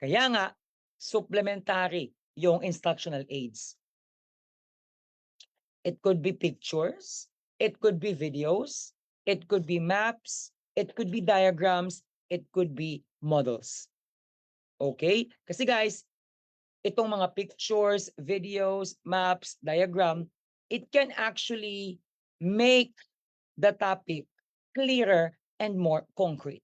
Kaya nga, supplementary yung instructional aids. It could be pictures, it could be videos, it could be maps, it could be diagrams, it could be models. Okay? Kasi guys, itong mga pictures, videos, maps, diagram, it can actually make the topic clearer and more concrete.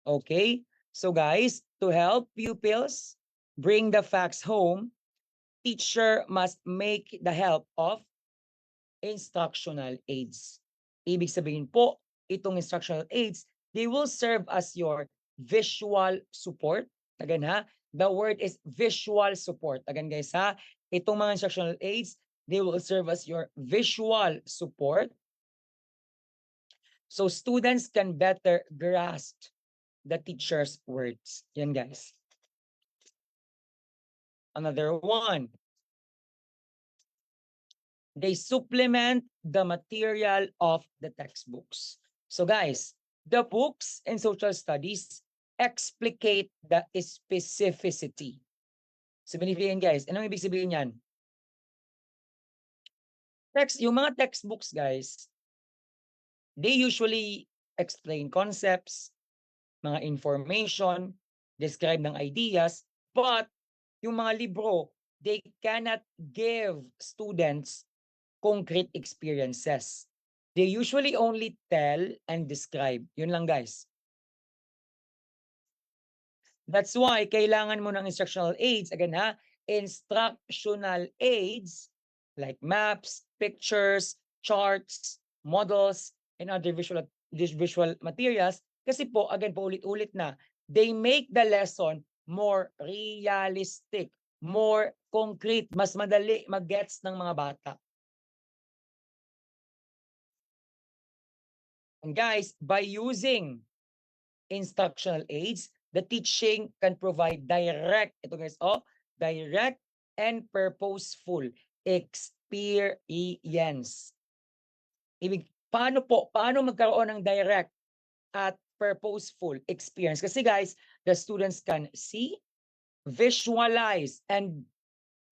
Okay? So guys, to help pupils bring the facts home, teacher must make the help of instructional aids. Ibig sabihin po, itong instructional aids, they will serve as your visual support. Again ha, the word is visual support. Again guys ha, itong mga instructional aids, they will serve as your visual support. So students can better grasp the teacher's words. Yan guys. Another one. They supplement the material of the textbooks. So guys, the books in social studies explicate the specificity. Sabihin guys, anong ibig sabihin yan? Yung mga textbooks guys, they usually explain concepts, mga information, describe ng ideas, but yung mga libro, they cannot give students concrete experiences. They usually only tell and describe. Yun lang guys. That's why kailangan mo ng instructional aids. Again ha, instructional aids like maps, pictures, charts, models, and other visual materials. Kasi po, again po ulit-ulit na, they make the lesson more realistic, more concrete, mas madali mag-gets ng mga bata. And guys, by using instructional aids, the teaching can provide direct, ito guys, direct and purposeful experience. Paano magkaroon ng direct at purposeful experience? Kasi guys, the students can see, visualize, and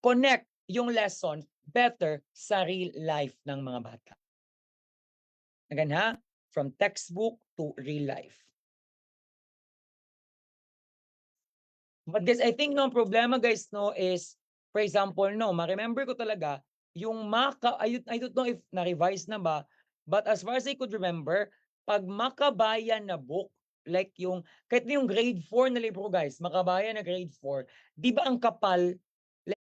connect yung lesson better sa real life ng mga bata. Again ha, from textbook to real life. But guys, I think no problema guys no is, for example no, ma-remember ko talaga yung I don't know if na-revise na ba, but as far as I could remember, pag Makabayan na book, like yung, kahit yung grade 4 na libro guys, Makabayan na grade 4, di ba ang kapal, like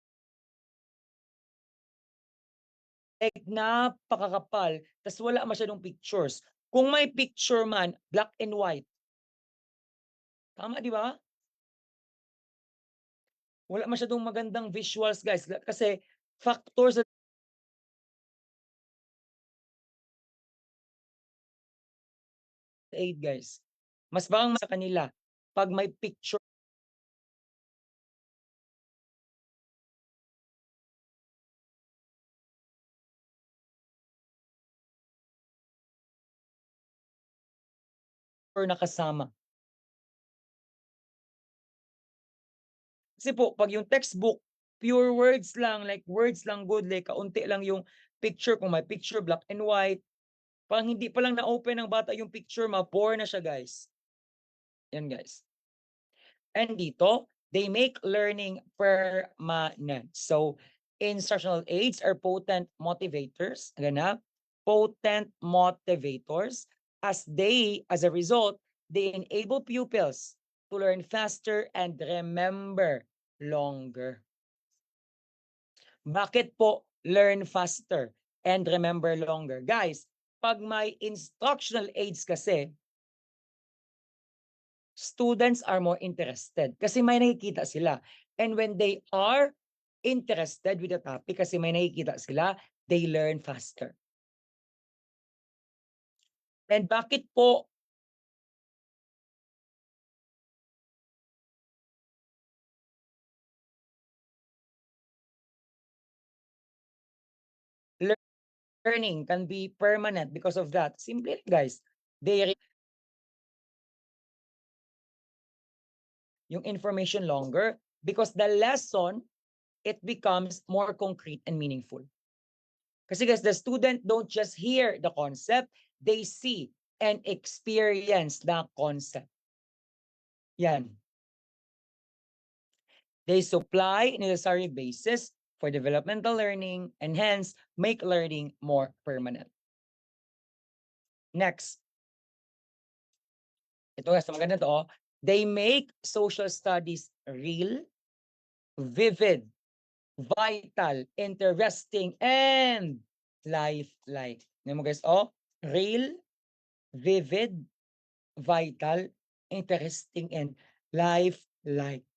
napakakapal, tas wala masyadong pictures. Kung may picture man, black and white. Tama, di ba? Wala masyadong magandang visuals guys, kasi factors aid guys. Mas bang sa kanila pag may picture na kasama. Kasi po, pag yung textbook, pure words lang, like words lang good, like kaunti lang yung picture, kung may picture, black and white, pang hindi pa lang na-open ng bata yung picture, ma-bore na siya guys. Yan guys. And dito, they make learning permanent. So, instructional aids are potent motivators. Again na, potent motivators as a result, they enable pupils to learn faster and remember longer. Bakit po learn faster and remember longer? Guys, pag may instructional aids kasi, students are more interested kasi may nakikita sila. And when they are interested with the topic kasi may nakikita sila, they learn faster. And bakit po learning can be permanent because of that? Simple guys. They yung information longer because the lesson, it becomes more concrete and meaningful. Kasi guys, the student don't just hear the concept, they see and experience the concept. Yan. They supply necessary basis for developmental learning and hence make learning more permanent. Next. Ito guys, maganda to. Oh. They make social studies real, vivid, vital, interesting, and lifelike. Ano mo guys? Oh, real, vivid, vital, interesting, and lifelike.